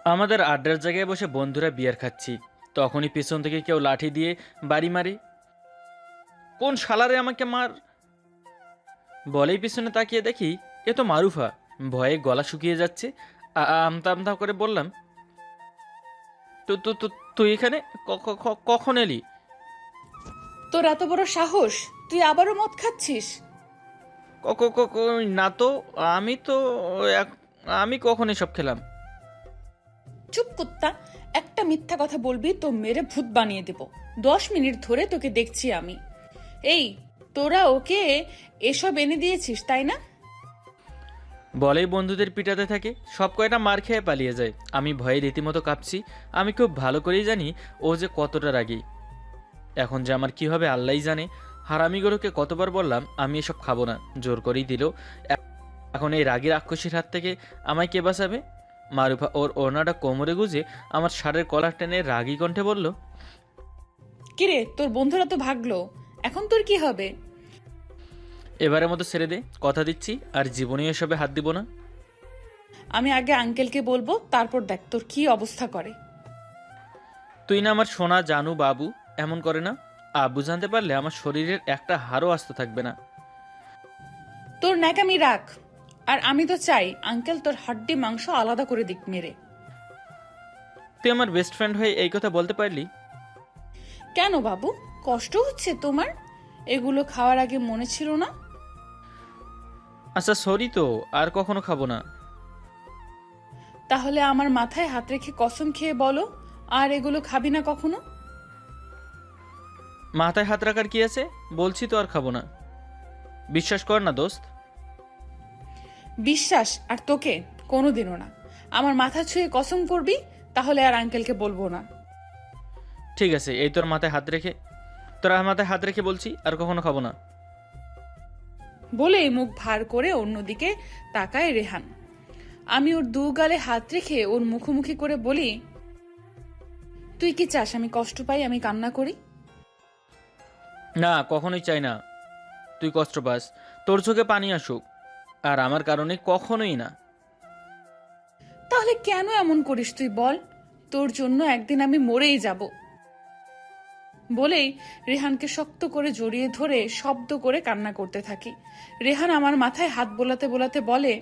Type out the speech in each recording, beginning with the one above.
আমাদের আড্ডার জায়গায় বসে বন্ধুরা বিয়ার খাচ্ছি, তখনই পেছন থেকে কেউ লাঠি দিয়ে বাড়ি মারে। কোন শালারে আমাকে মার বলেই পিছনে তাকিয়ে দেখি এ তো মারুফা। ভয়ে গলা শুকিয়ে যাচ্ছে। আমতা আমতা করে বললাম, তো তো তো তুই এখানে কখন এলি? তোর এত বড় সাহস, তুই আবারও মদ খাচ্ছিস? না তো। আমি তো এক- আমি কখন এসব খেলাম? চুপ কুত্তা, একটা মিথ্যা কথা বলবি তো মেরে ভূত বানিয়ে দেব। 10 মিনিট ধরে তোকে দেখছি আমি। এই, তোরা ওকে এসব এনে দিয়েছিস তাই না? বলেই বন্ধুদের পিটাতে থাকে, সব কয়টা মার খেয়ে পালিয়ে যায়। আমি ভয়ে রীতিমতো কাঁপছি। আমি খুব ভালো করেই জানি ও যে কতটা রাগী। এখন যে আমার কি হবে আল্লাহই জানে। হারামিগুলোকে কতবার বললাম আমি এসব খাবো না, জোর করেই দিল। এখন এই রাগী রাক্ষসীর হাত থেকে আমায় কে বাঁচাবে? মারুফা ওর ওড়নাটা কোমরে গুজে আমার শাড়ির কলার টেনে রাগী কণ্ঠে বলল, কিরে, তোর বন্ধুরা তো ভাগলো, এখন তোর কি হবে? এবারের মতো ছেড়ে দে, কথা দিচ্ছি আর জীবনে এসবে হাত দিব না। আমি আগে আঙ্কেলকে বলবো, তারপর দেখ তোর কি অবস্থা করে। তুই না আমার সোনা জানু বাবু, এমন করে না। আব্বু জানতে পারলে আমার শরীরের একটা হাড়ও আস্ত থাকবে না। তোর ন্যাকামি রাখ। আর আমি তো চাই আঙ্কেল তোর হাড্ডি মাংস আলাদা করে দিক মেরে। তুই আমার বেস্ট ফ্রেন্ড হয়ে এই কথা বলতে পারলি? কেন বাবু, কষ্ট হচ্ছে তোমার? এগুলো খাওয়ার আগে মনে ছিল না? আচ্ছা সরি তো, আর কখনো খাবো না। তাহলে আমার মাথায় হাত রেখে কসম খেয়ে বলো, আর এগুলো খাবি না কখনো। মাথায় হাত রাখার কি আছে? বলছি তো আর খাবো না। বিশ্বাস কর না দোস্ত। বিশ্বাস আর তোকে কোনোদিনও না। আমার মাথা ছুঁয়ে কসম করবি, তাহলে আর আঙ্কেলকে বলবো না। ঠিক আছে, এই তোর মাথায় হাত রেখে বলছি আর কখনো খাবো না। বলেই মুখ ভার করে অন্যদিকে তাকায় রেহান। আমি ওর দু গালে হাত রেখে ওর মুখোমুখি করে বলি, তুই কি চাস আমি কষ্ট পাই, আমি কান্না করি? না, কখনোই চাই না তুই কষ্ট পাস, তোর চোখে পানি আসুক। আর আমার কারণে কখনোই না। তাহলে কেন এমন করিস তুই বল? তোর জন্য একদিন আমি মরেই যাব। বলেই রেহানকে শক্ত করে জড়িয়ে ধরে শব্দ করে কান্না করতে থাকি। রেহান আমার মাথায় হাত বোলাতে বোলাতে বলে,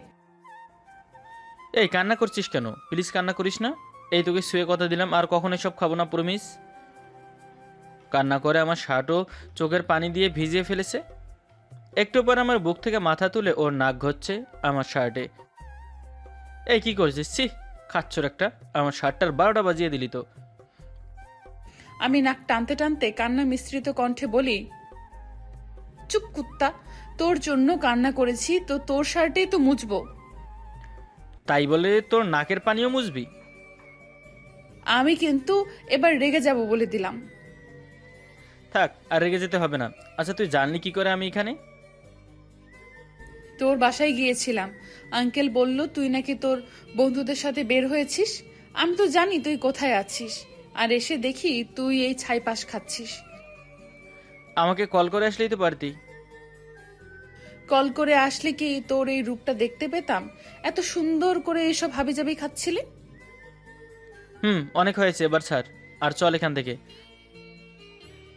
এই কান্না করছিস কেন? প্লিজ কান্না করিস না। এই তোকে শুয়ে কথা দিলাম আর কখনো এসব খাবো না, প্রমিস। কান্না করে আমার শার্টও চোখের পানি দিয়ে ভিজিয়ে ফেলেছে। একটু পর আমার বুক থেকে মাথা তুলে ওর নাক ঘচ্ছে আমার শার্টে। এই কি করছিস? ছি, খাচ্ছর একটা, আমার শার্টটার 12টা বাজিয়ে দিলি তো। আমি নাক টানতে টানতে কান্না মিশ্রিত কণ্ঠে বলি, চুপ কুত্তা, তোর জন্য কান্না করেছি তো তোর শার্টেই তো মুছবো। তাই বলে তোর নাকের পানিও মুছবি? আমি কিন্তু এবার রেগে যাব বলে দিলাম। থাক, আর রেগে যেতে হবে না। আচ্ছা তুই জানলি কি করে আমি এখানে? তোর বাসায় গিয়েছিলাম, আঙ্কেল বলল তুই নাকি তোর বন্ধুদের সাথে বের হয়েছিস। আমি তো জানি তুই কোথায় আছিস, আর এসে দেখি তুই এই ছাইপাশ খাচ্ছিস। আমাকে কল করে আসলেই তো পারতি। কল করে আসলে কি তোর এই রূপটা দেখতে পেতাম? এত সুন্দর করে এসব হাবিজাবি খাচ্ছিলি। অনেক হয়েছে, এবার ছাড় আর চল এখান থেকে।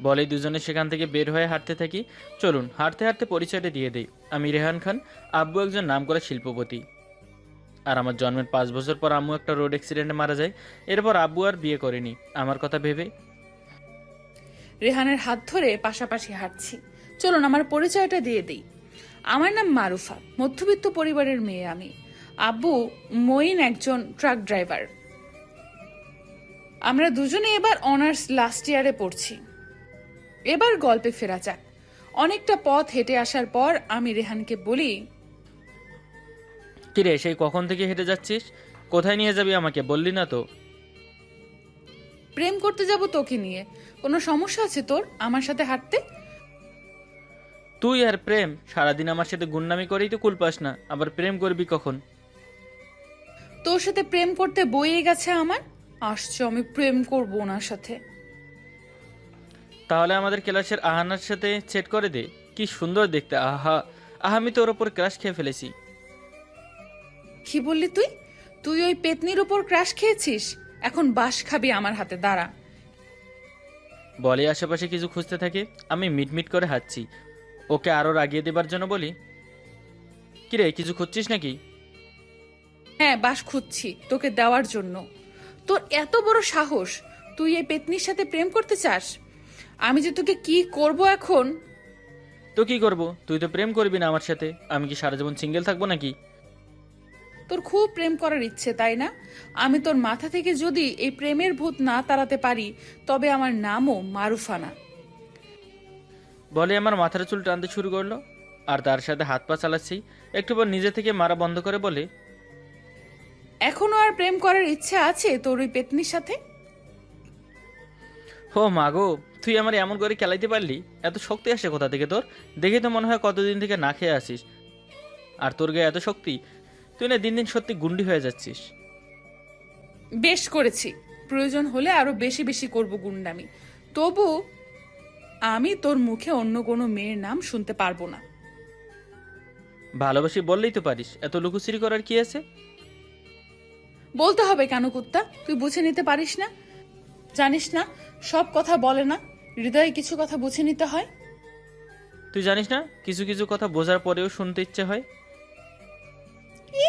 বলেই দুজনে সেখান থেকে বের হয়ে হাঁটতে থাকি। চলুন হাঁটতে হাঁটতে পরিচয়টা দিয়ে দেই। আমি রেহান খান। আব্বু একজন নামকরা শিল্পপতি। আর আমার জন্মের 5 বছর পর আম্মু একটা রোড অ্যাক্সিডেন্টে মারা যায়। এরপর আব্বু আর বিয়ে করেনি আমার কথা ভেবে। রেহানের হাত ধরে পাশাপাশি হাঁটছি। চলুন আমার পরিচয়টা দিয়ে দিই। আমার নাম মারুফা, মধ্যবিত্ত পরিবারের মেয়ে আমি। আব্বু মঈন একজন ট্রাক ড্রাইভার। আমরা দুজনে এবার অনার্স লাস্ট ইয়ারে পড়ছি। এবার গল্পে ফেরা যাক। অনেকটা পথ হেঁটে আসার পর আমি রেহানকে বলি, কিরে, সেই কখন থেকে হেঁটে যাচ্ছিস? কোথায় নিয়ে যাবি আমাকে বললি না তো? প্রেম করতে যাব তোকে নিয়ে। কোনো সমস্যা আছে তোর আমার সাথে হাঁটতে? তুই আর প্রেম? সারাদিন আমার সাথে গুন্ডামি করেই তো কুল পাস না, আবার প্রেম করবি কখন? তোর সাথে প্রেম করতে বইয়ে গেছে আমার। আসছে আমি প্রেম করবো ওনার সাথে। তাহলে আমাদের ক্লাসের আহানার সাথে সেট করে দে। কি সুন্দর দেখতে, আহা। আহা, আমি তোর ওপর ক্রাশ খেয়ে ফেলেছি। কি বললি তুই? তুই ওই পেতনির উপর ক্রাশ খেয়েছিস, এখন বাস খাবি আমার হাতে, দাঁড়া। বলে আশেপাশে কিছু খুঁজতে থাকে। আমি মিটমিট করে হাঁটছি। ওকে আরও রাগিয়ে দেবার জন্য বলি, কিরে কিছু খুঁজছিস নাকি? হ্যাঁ, বাস খুঁজছি তোকে দেওয়ার জন্য। তোর এত বড় সাহস, তুই এই পেতনির সাথে প্রেম করতে চাস? আমি যে তোকে কি করব এখন। তো কি করব? তুই তো প্রেম করবি না আমার সাথে, আমি কি সারা জীবন সিঙ্গেল থাকবো নাকি? তোর খুব প্রেম করার ইচ্ছে, তাই না? আমি তোর মাথা থেকে যদি এই প্রেমের ভূত না তাড়াতে পারি, তবে আমার নামও মারুফা না। বলে আমার মাথার চুল টানতে শুরু করলো, আর তার সাথে হাত পা চালাচ্ছি। একটু পর নিজে থেকে মারা বন্ধ করে বলে, এখনো আর প্রেম করার ইচ্ছে আছে তোর ওই পেতনির সাথে? ও মাগো, তুই আমার এমন করে খেলাইতে পারলি? এত শক্তি আসে কোথা থেকে তোর? দেখে তো মনে হয় কতদিন থেকে না খেয়ে আসিস। আর তোর গায়ে এত শক্তি, তুই না দিন দিন সত্যি গুন্ডি হয়ে যাচ্ছিস। বেশ করেছি, প্রয়োজন হলে আরো বেশি বেশি করব গুন্ডামি। তবু আমি তোর মুখে অন্য কোনো মেয়ের নাম শুনতে পারবো না। ভালোবাসি বললেই তো পারিস, এত লুকোচুরি করার কি আছে? বলতে হবে কেন কুত্তা? তুই বুঝে নিতে পারিস না? জানিস না সব কথা বলে না, হৃদয়ে কিছু কথা বুঝে নিতে হয়। তুই জানিস না কিছু কিছু কথা বোঝার পরেও শুনতে ইচ্ছে হয়।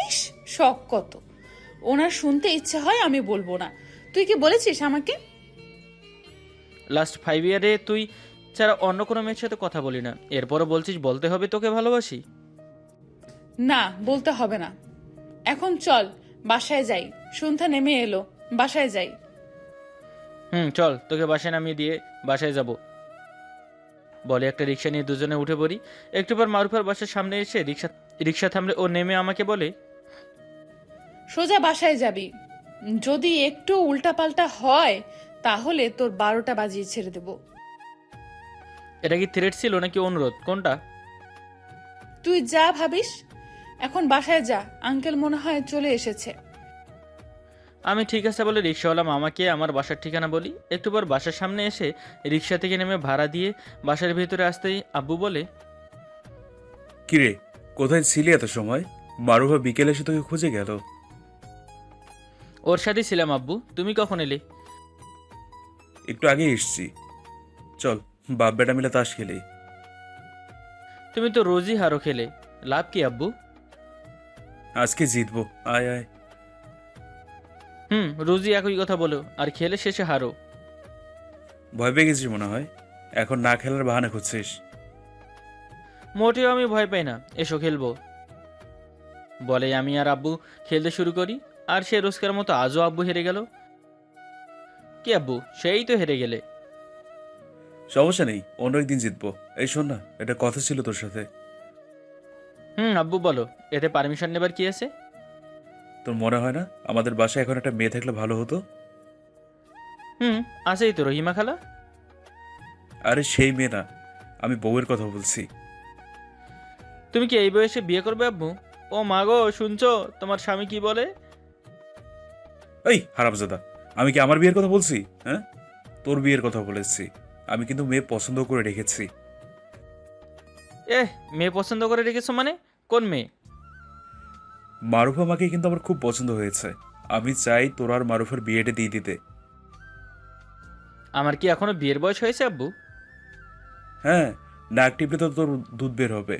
ইস, শখ কত! ওনার শুনতে ইচ্ছে হয়, আমি বলবো না। তুই কি বলেছিস আমাকে? লাস্ট 5 ইয়ারে তুই ছাড়া অন্য কোনো মেয়ের সাথে কথা বলি না, এরপরও বলছিস বলতে হবে তোকে ভালোবাসি। না, বলতে হবে না। এখন চল বাসায় যাই, সন্ধ্যা নেমে এলো, বাসায় যাই। চল, তোকে বাসায় নামিয়ে দিয়ে বাসায় যাব। বলে একটা রিক্সা নিয়ে দুজনে উঠে পড়ি। একটু পর মারুফার বাসার সামনে এসে রিক্সা থামলে ও নেমে আমাকে বলে, সোজা বাসায় যাবি। যদি একটু উল্টাপাল্টা হয় তাহলে তোর 12টা বাজিয়ে ছেড়ে দেব। এটা কি থ্রেট ছিল নাকি অনুরোধ, কোনটা? তুই যা ভাবিস। এখন বাসায় যা, আঙ্কেল মনে হয় চলে এসেছে। আমি ঠিক আছে বলে রিক্সাওয়ালা মামাকে আমার বাসার ঠিকানা বলি। একটু পর বাসার সামনে এসে রিক্সা থেকে নেমে ভাড়া দিয়ে বাসার ভিতরে আসতেই আব্বু বলে, কিরে, কোথায় ছিলি এত সময়? মারুফা বিকেলে এসে তোকে খুঁজে গেল। ওর সাথেই ছিলাম আব্বু, তুমি কখন এলে? একটু আগে এসছি। চল, বাপ বেটা মিলে তাস খেলি। তুমি তো রোজই হারো খেলে, লাভ কি আব্বু? আজকে জিতবো, আয় আয়। রোজই একই কথা বলো, আর খেলে শেষে হারো। ভয় পেয়ে গেছিস মনে হয়, এখন না খেলার বাহানা খুঁজছিস। মোটেও আমি ভয় পাই না, এসো খেলবো। বলে আমি আর আব্বু খেলতে শুরু করি। আর সে রোজকার মতো আজও আব্বু হেরে গেল। কি আব্বু, সেই তো হেরে গেলে? সমস্যা নেই, অন্য একদিন জিতবো। এই শোন না, এটা কথা ছিল তোর সাথে। আব্বু বলো, এতে পারমিশন নেবার কি আছে? তোর মনে হয় না আমাদের বাসায় এখন একটা মেয়ে থাকলে ভালো হতো? আছেই তো রহিমা খালা। আরে সেই মেয়ে না, আমি বউয়ের কথা বলছি। তুমি কি এই বয়সে বিয়ে করবে আব্বু? ও মা গো, শুনছো তোমার স্বামী কি বলে? এই হারামজাদা, আমি কি আমার বিয়ের কথা বলছি? হ্যাঁ, তোর বিয়ের কথা বলেছি। আমি কিন্তু মেয়ে পছন্দ করে রেখেছি। মেয়ে পছন্দ করে রেখেছো মানে? কোন মেয়ে? মারুফা মাকে কিন্তু আমার খুব পছন্দ হয়েছে। আমি চাই তোর আর মারুফার বিয়েটা দিয়ে দিতে। আমার কি এখনো বিয়ের বয়স হয়েছে আব্বু? হ্যাঁ, নাক টিপলে তো তোর দুধ বের হবে।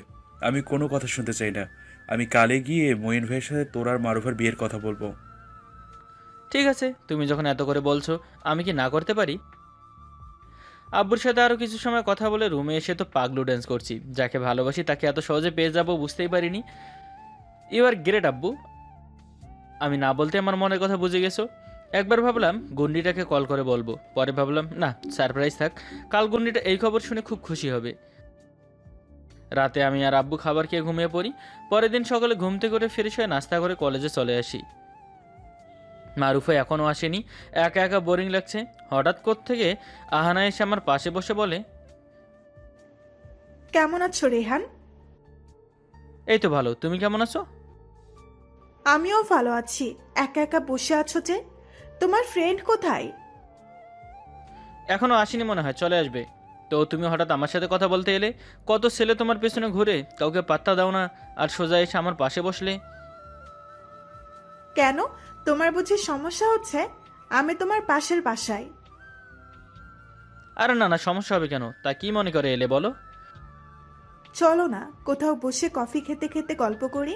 আমি কোনো কথা শুনতে চাই না। আমি কালে গিয়ে মঈন ভাইয়ের সাথে তোর আর মারুফার বিয়ের কথা বলবো। ঠিক আছে, তুমি যখন এত করে বলছো, আমি কি না করতে পারি? আব্বুর সাথে আরও কিছু সময় কথা বলে রুমে এসে তো পাগলু ড্যান্স করছি। যাকে ভালোবাসি তাকে এত সহজে পেয়ে যাবো বুঝতেই পারিনি। ইউ আর গ্রেট আব্বু। আমি না বলতে আমার মনের কথা বুঝে গেছো। একবার ভাবলাম গুন্ডিটাকে কল করে বলবো, পরে ভাবলাম না, সারপ্রাইজ থাক। কাল গুন্ডিটা এই খবর শুনে খুব খুশি হবে। রাতে আমি আর আব্বু খাবার খেয়ে ঘুমিয়ে পড়ি। পরের দিন সকালে ঘুম থেকে করে ফ্রেশ হয়ে নাস্তা করে কলেজে চলে আসি। মারুফা এখনও আসেনি, একা একা বোরিং লাগছে। হঠাৎ কোত্থেকে আহানা এসে আমার পাশে বসে বলে, কেমন আছো রেহান? এই তো ভালো, তুমি কেমন আছো? আমিও ভালো আছি। একা একা বসে আছো যে? তোমার ফ্রেন্ড কোথায়? এখনও আসেনি মনে হয়, চলে আসবে। তো তুমি হঠাৎ আমার সাথে কথা বলতে এলে? কত ছেলে তোমার পেছনে ঘুরে, কাউকে পাত্তা দাও না, আর সোজা এসে আমার পাশে বসলে। কেন, তোমার বুঝি সমস্যা হচ্ছে? আমি তোমার পাশের বাসায়। আরে না না, সমস্যা হবে কেন? তা কি মনে করে এলে বলো? চলো না, কোথাও বসে কফি খেতে খেতে গল্প করি।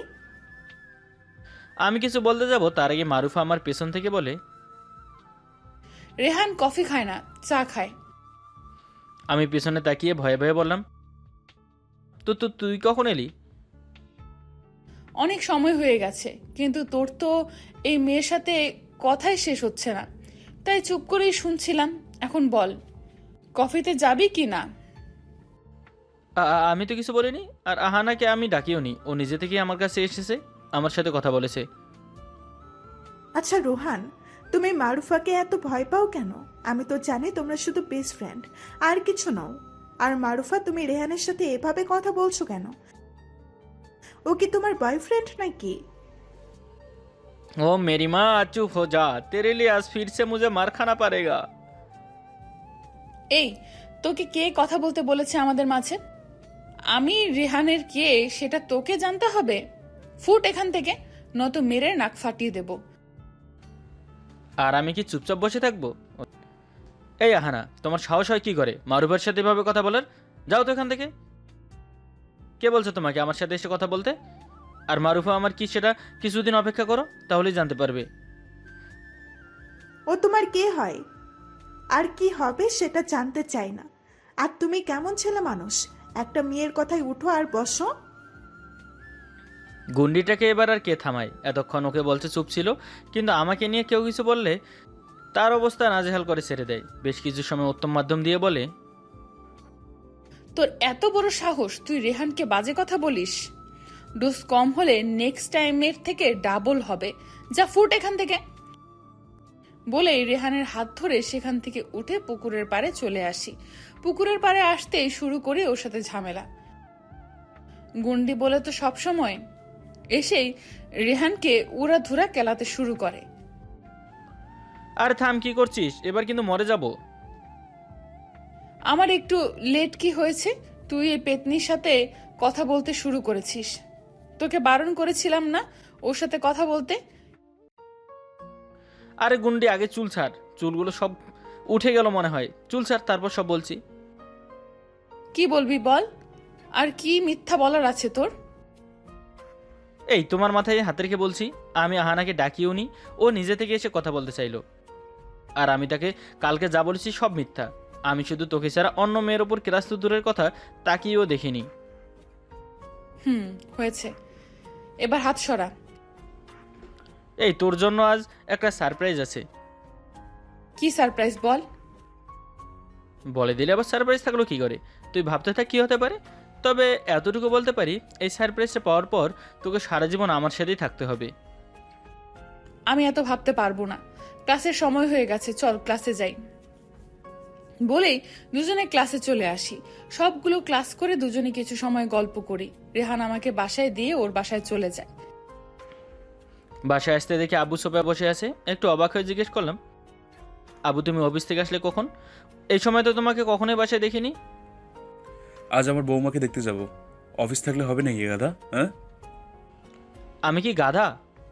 আমি কিছু বলতে যাব তার আগে মারুফা আমার পেছন থেকে বলে, রেহান কফি খায় না, চা খায়। আমি পেছনে তাকিয়ে ভয়ে ভয়ে বললাম, তো তো তুই কখন এলি? অনেক সময় হয়ে গেছে, কিন্তু তোর তো এই মেয়ের সাথে কথাই শেষ হচ্ছে না, তাই চুপ করেই শুনছিলাম। এখন বল, কফিতে যাবি কি না? আমি তো কিছু বলিনি, আর আহানাকে আমি ডাকিও নি, ও নিজে থেকেই আমার কাছে এসেছে, আমার সাথে কথা বলেছে। আচ্ছা রোহান, তুমি মারুফাকে এত ভয় পাও কেন? আমি তো জানি তোমরা শুধু বেস্ট ফ্রেন্ড, আর কিছু নও। আর মারুফা, তুমি রেহানের সাথে এভাবে কথা বলছো কেন? ও কি তোমার বয়ফ্রেন্ড নাকি? ओ मेरी माँ चुप हो जा, तेरे लिए आज फिर से मुझे मार खाना पड़ेगा। এই, তোকে কে কথা বলতে বলেছে আমাদের মাঝে? আমি রেহানের কে সেটা তোকে জানতে হবে? ফুট এখান থেকে, নয়তো মেরে নাক ফাটিয়ে দেব। আর আমি কি চুপচাপ বসে থাকবো? এই আহানা, তোমার সাহস হয় কি করে মারুফার সাথে এভাবে কথা বলার? যাও তো এখান থেকে। কে বলছো তোমাকে আমার সাথে এসে কথা বলতে? আর মারুফা আমার কি সেটা কিছুদিন অপেক্ষা করো, তাহলেই জানতে পারবে। ও তোমার কে হয় আর কি হবে সেটা জানতে চাই না। আর তুমি কেমন ছেলে মানুষ, একটা মেয়ের কথায় উঠো আর বসো? গুন্ডিটাকে এবার আর কে থামায়? এতক্ষণ ওকে বলছে চুপ ছিল, কিন্তু আমাকে নিয়ে কেউ কিছু বললে তার অবস্থা নাজেহাল করে ছেড়ে দেয়। বেশ কিছু সময় উত্তম মাধ্যম দিয়ে বলে, তোর এত বড় সাহস, তুই রেহানকে বাজে কথা বলিস? ডোজ কম হলে নেক্সট টাইমের থেকে ডাবল হবে। যা ফুট এখান থেকে। বলেই রেহানের হাত ধরে সেখান থেকে উঠে পুকুরের পাড়ে চলে আসি। পুকুরের পাড়ে আসতেই শুরু করি ওর সাথে ঝামেলা। গুন্ডি বলে তো সব সময় এসেই রেহানকে উড়াধুরা কেলাতে শুরু করে। আর থাম, কি করছিস? এবার কিন্তু মরে যাব। আমার একটু লেট কি হয়েছে? তুই এই পেতনির সাথে কথা বলতে শুরু করেছিস। তোকে বারণ করেছিলাম না ওর সাথে কথা বলতে? আরে গুন্ডি, আগে চুল ছাড়, চুলগুলো সব উঠে গেল মনে হয়। চুল ছাড়, তারপর সব বলছি। কি বলবি বল, আর কি মিথ্যা বলার আছে তোর? এই তোমার মাথায় হাত রেখে বলছি, আমি আহানাকে ডাকিও নি, ও নিজে থেকে এসে কথা বলতে চাইলো। আর আমি তাকে কালকে যা বলেছি সব মিথ্যা। আমি শুধু তোকে ছাড়া অন্য মেয়ের ওপর ক্লাস তো দূরের কথা তাকিয়েও দেখিনি। হয়েছে, এবার হাত সরা। এই তোর জন্য আজ একটা সারপ্রাইজ আছে। কি সারপ্রাইজ বল? বলে দিলে আবার সারপ্রাইজ থাকলো কি করে? তুই ভাবতে থাক কি হতে পারে। তবে এতটুকু বলতে পারি, এই সারপ্রাইজটা পাওয়ার পর তোকে সারা জীবন আমার সাথেই থাকতে হবে। আমি এত ভাবতে পারবো না। ক্লাসের সময় হয়ে গেছে, চল ক্লাসে যাই। বলেই দুজনে ক্লাসে চলে আসি। সবগুলো ক্লাস করে দুজনে কিছু সময় গল্প করি। রেহান আমাকে বাসায় দিয়ে ওর বাসায় চলে যায়। বাসায় আসতে দেখে আবু সোফায় বসে আছে। একটু অবাক হয়ে জিজ্ঞেস করলাম, আবু তুমি অফিস থেকে আসলে কখন? এই সময় তো তোমাকে কখনোই বাসায় দেখিনি। আজ আমার বৌমাকে দেখতে যাব। অফিস থাকলে হবে নাকি গাদা? হ্যাঁ, আমি কি গাধা?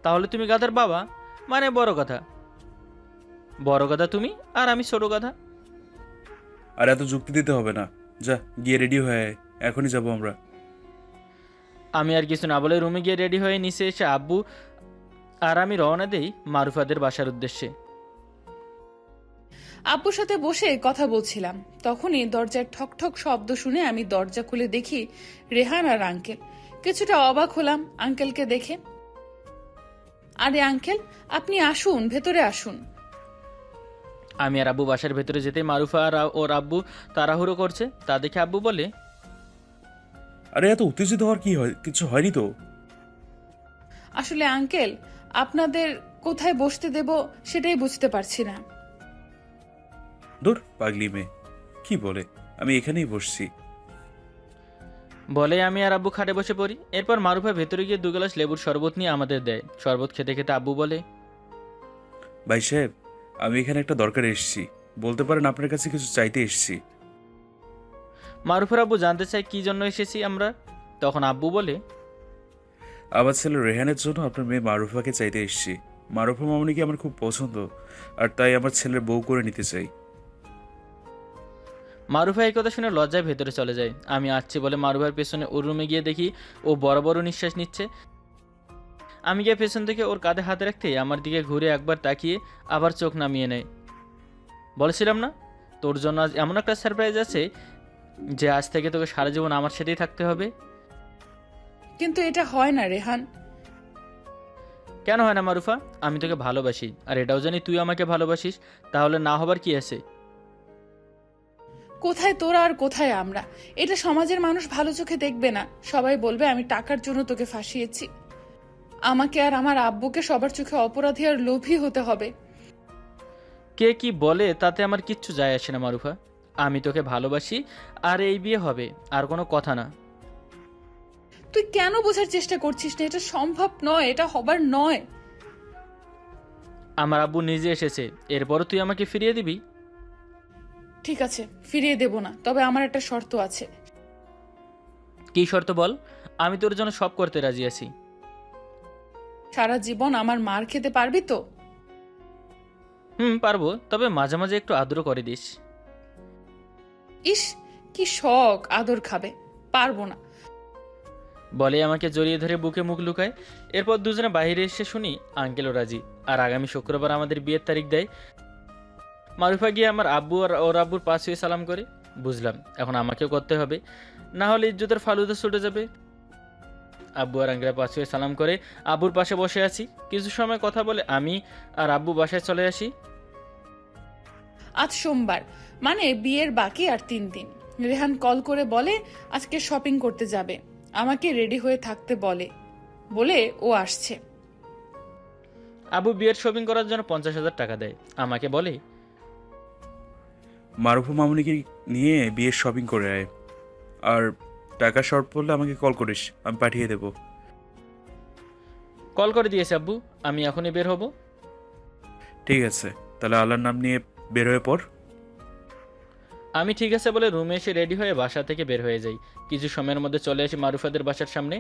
তাহলে তুমি গাধার বাবা, মানে বড় গাধা। বড় গাধা তুমি, আর আমি ছোট গাধা। আর এত যুক্তি দিতে হবে না। যা গিয়ে রেডি হয়ে আয়, এখনই যাবো আমরা। আমি আর কিছু না বলে রুমে গিয়ে রেডি হয়ে নিচে এসে আব্বু আর আমি রওনা দেই মারুফাদের বাসার উদ্দেশ্যে। আব্বুর সাথে বসে কথা বলছিলাম, তখনই দরজার ঠক ঠক শব্দ শুনে আমি দরজা খুলে দেখি রেহান আর আঙ্কেল। কিছুটা অবাক হলাম আঙ্কেলকে দেখে। আরে আঙ্কেল, আপনি আসুন, ভেতরে আসুন। আমি আর আব্বু বাসার ভেতরে যেতে মারুফা আর ওর আব্বু তাড়াহুড়ো করছে, তা দেখে আব্বু বলে, আরে এত উত্তেজিত হওয়ার কি হয়? কিছু হয়নি তো? আসলে আঙ্কেল, আপনাদের কোথায় বসতে দেব সেটাই বুঝতে পারছি না। দূর পাগলি মেয়ে, কি বলে? আমি এখানেই বসছি। বলে আমি আর আব্বু খাটে বসে পড়ি। এরপর মারুফা ভেতরে গিয়ে 2 গ্লাস লেবুর শরবত নিয়ে আমাদের দেয়। শরবত খেতে খেতে আব্বু বলে, ভাই সাহেব, আমি এখানে একটা দরকারে এসেছি। বলতে পারেন আপনার কাছে কিছু চাইতে এসেছি। মারুফার আব্বু জানতে চায় কি জন্য এসেছি আমরা। তখন আব্বু বলে, আমার ছেলে রেহানের জন্য আপনার মেয়ে মারুফাকে চাইতে এসেছি। মারুফা মামুনিকে আমার খুব পছন্দ, আর তাই আমার ছেলের বউ করে নিতে চাই। মারুফা এই কথা শুনে লজ্জায় ভেতরে চলে যায়। আমি আসছি বলে মারুফার পেছনে ওর রুমে গিয়ে দেখি ও বড় বড় নিঃশ্বাস নিচ্ছে। আমি গিয়ে পেছন থেকে ওর কাঁধে হাত রাখতেই আমার দিকে ঘুরে একবার তাকিয়ে আবার চোখ নামিয়ে নেয়। বলেছিলাম না তোর জন্য আজ এমন একটা সারপ্রাইজ আছে যে আজ থেকে তোকে সারা জীবন আমার সাথেই থাকতে হবে। কিন্তু এটা হয় না রেহান। কেন হয় না মারুফা? আমি তোকে ভালোবাসি, আর এটাও জানি তুই আমাকে ভালোবাসিস, তাহলে না হবার কি আছে? কোথায় তোরা আর কোথায় আমরা? এটা সমাজের মানুষ ভালো চোখে দেখবে না। সবাই বলবে আমি টাকার জন্য তোকে ফাঁসিয়েছি। আমাকে আর আমার আব্বুকে সবার চোখে অপরাধী আর লোভী হতে হবে। কে কি বলে তাতে আমার কিচ্ছু যায় আসে না মারুফা। আমি তোকে ভালোবাসি, আর এই বিয়ে হবে, আর কোনো কথা না। তুই কেন বোঝার চেষ্টা করছিস না? এটা সম্ভব নয়, এটা হবার নয়। আমার আব্বু নিজে এসেছে, এরপরও তুই আমাকে ফিরিয়ে দিবি? ঠিক আছে, ফিরিয়ে দেব না, তবে আমার একটা শর্ত আছে। কি শর্ত বল? আমি তোর জন্য সব করতে রাজি আছি। সারা জীবন আমার মার খেতে পারবি তো? পারবো, তবে মাঝে মাঝে একটু আদরও করে দিস। ইস, কি শখ আদর খাবে। পারবো না। বলে আমাকে জড়িয়ে ধরে বুকে মুখ লুকায়। এরপর দুজনে বাইরে এসে শুনি আঙ্কেলও রাজি, আর আগামী শুক্রবার আমাদের বিয়ের তারিখ দেয়। মারুফা গিয়ে আমার আব্বু আর ওর আব্বুর পাশ হয়ে সালাম করে। বুঝলাম এখন আমাকেও করতে হবে, না হলে ইজ্জতের ফালুদা ছুটে যাবে। আব্বু আর আঙ্কেলের পাশ হয়ে সালাম করে আব্বুর পাশে বসে আছি। কিছু সময় কথা বলে আমি আর আব্বু বাসায় চলে আসি। আজ সোমবার, মানে বিয়ের বাকি আর 3 দিন। রেহান কল করে বলে আজকে শপিং করতে যাবে, আমাকে রেডি হয়ে থাকতে বলে ও আসছে। আব্বু বিয়ের শপিং করার জন্য 50,000 টাকা দেয়। আমাকে বলে, মারুফা মামুনিকে নিয়ে বিয়ের শপিং করে আয়, আর টাকা শর্ট পড়লে আমাকে কল করিস, আমি পাঠিয়ে দেবো। কল করে দিয়েছে আব্বু, আমি এখনই বের হব। ঠিক আছে, তাহলে আল্লাহর নাম নিয়ে বের হয়ে পড়। আমি ঠিক আছে বলে রুমে এসে রেডি হয়ে বাসা থেকে বের হয়ে যাই। কিছু সময়ের মধ্যে চলে আসি মারুফাদের বাসার সামনে।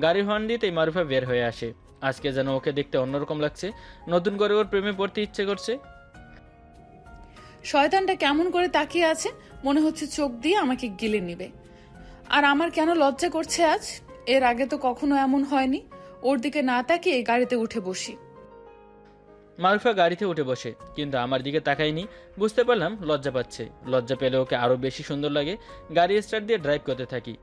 গাড়ি হর্ন দিতেই মারুফা বের হয়ে আসে। আজকে যেন ওকে দেখতে অন্যরকম লাগছে, নতুন করে ওর প্রেমে পড়তে ইচ্ছে করছে। শয়তানটা কেমন করে তাকিয়ে আছে, মনে হচ্ছে চোখ দিয়ে আমাকে গিলে নিবে। আর আমার কেন লজ্জা করছে আজ। এর আগে তো কখনো এমন হয়নি। ওর দিকে না তাকিয়ে গাড়িতে উঠে বসি। মারুফা গাড়িতে উঠে বসে, কিন্তু আমার দিকে তাকায়নি। বুঝতে পারলাম লজ্জা পাচ্ছে। লজ্জা পেলে ওকে আরও বেশি সুন্দর লাগে। গাড়ি স্টার্ট দিয়ে ড্রাইভ করতে থাকি।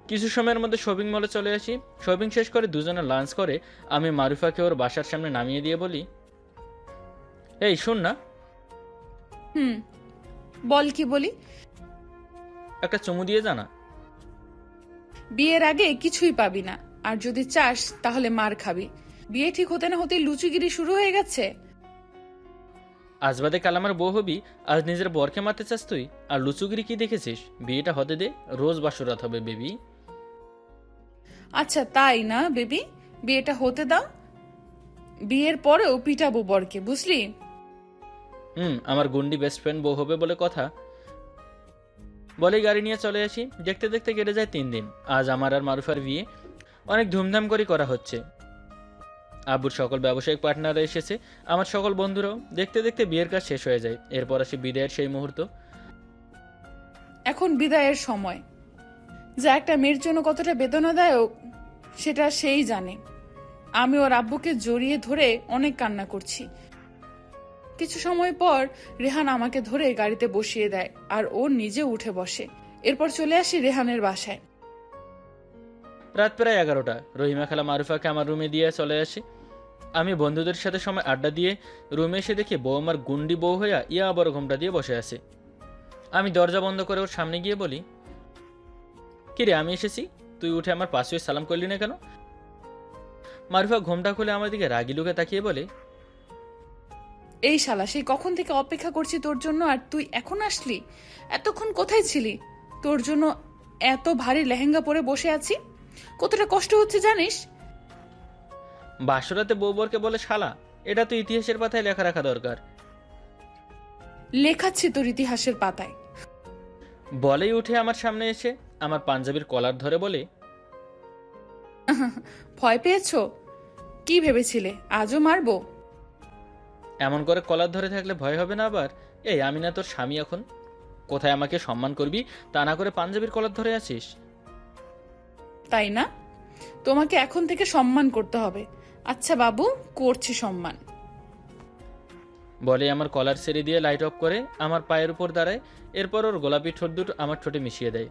কিছু সময়ের মধ্যে শপিং মলে চলে আসি। শপিং শেষ করে দুজনে লাঞ্চ করে আমি মারুফাকে ওর বাসার সামনে নামিয়ে দিয়ে বলি, এই শোন না, বল কি বলি? একটা চুমু দিয়ে জানা। বিয়ের আগে কিছুই পাবি না, আর যদি চাস তাহলে মার খাবি। বিয়ে ঠিক হতে না হতে লুচুগিরি শুরু হয়ে গেছে। আজ বাদে কাল আমার বউ হবি, আজ নিজের বরকে মারতে চাস তুই? আর লুচুগিরি কি দেখেছিস? বিয়েটা হতে দে, রোজ বাসরাত হবে বেবি। আচ্ছা তাই না বেবি, বিয়েটা হতে দাও। বিয়ের পরেও পিটাবো বরকে, বুঝলি? আমার গুন্ডি বেস্ট ফ্রেন্ড বউ হবে বলে কথা। বলেই গাড়ি নিয়ে চলে আসি। দেখতে দেখতে কেটে যায় 3 দিন। আজ আমার আর মারুফার বিয়ে অনেক ধুমধাম করে করা হচ্ছে। আব্বুর সকল ব্যবসায়িক পার্টনাররা এসেছে, আমার সকল বন্ধুরাও। দেখতে দেখতে বিয়ের কাজ শেষ হয়ে যায়। এরপর আসে বিদায়ের সেই মুহূর্ত। এখন বিদায়ের সময়। যা একটা মেয়ের জন্য কতটা বেদনাদায়ক সেটা সেই জানে। আমি ওর আব্বুকে জড়িয়ে ধরে অনেক কান্না করছি। কিছু সময় পর রেহান আমাকে ধরে গাড়িতে বসিয়ে দেয়, আর ও নিজে উঠে বসে। এরপর চলে আসি রেহানের বাসায়। রাত প্রায় 11টা। রহিমা খালা মারুফাকে আমার রুমে দিয়ে চলে আসে। আমি বন্ধুদের সাথে সময় আড্ডা দিয়ে রুমে এসে দেখি বউ আমার গুন্ডি বউ হইয়া ইয়া আবার ঘোমটা দিয়ে বসে আছে। আমি দরজা বন্ধ করে ওর সামনে গিয়ে বলি, কিরে আমি এসেছি, তুই উঠে আমার পাশে সালাম করলি না কেন? মারুফা ঘোমটা খুলে আমার দিকে রাগি লুকে তাকিয়ে বলে, এই শালা, সেই কখন থেকে অপেক্ষা করছি তোর জন্য, আর তুই এখন আসলি? এতক্ষণ কোথায় ছিলি? তোর জন্য এত ভারী লেহেঙ্গা পরে বসে আছি, কতটা কষ্ট হচ্ছে জানিস? বাসরাতে বউ বরকে বলে শালা, এটা তো ইতিহাসের পাতায় লেখা রাখা দরকার। লেখাচ্ছি তোর ইতিহাসের পাতায়। বলেই উঠে আমার সামনে এসে আমার পাঞ্জাবির কলার ধরে বলে, ভয় পেয়েছো? কি ভেবেছিলে আজও মারবো? এমন করে কলার ধরে থাকলে ভয় হবে না আবার? এই আমি না তোর স্বামী এখন? কোথায় আমাকে সম্মান করবি, তা না করে পাঞ্জাবির কলার ধরে আছিস? তাই না? তোমাকে এখন থেকে সম্মান করতে হবে। আচ্ছা বাবু, করছি সম্মান। বলে আমার কলার ছেড়ে দিয়ে লাইট অফ করে আমার পায়ের উপর দাঁড়ায়। এরপর ওর গোলাপি ঠোঁট দুটো আমার ঠোঁটে মিশিয়ে দেয়।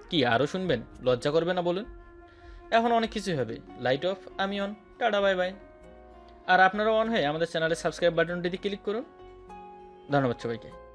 কি আরও শুনবেন? লজ্জা করবে না বলুন? এখন অনেক কিছুই হবে। লাইট অফ, আমি অন, টাটা বাই বাই। আর আপনারাও অন হয়ে আমাদের চ্যানেলে সাবস্ক্রাইব বাটনটিতে ক্লিক করুন। ধন্যবাদ সবাইকে।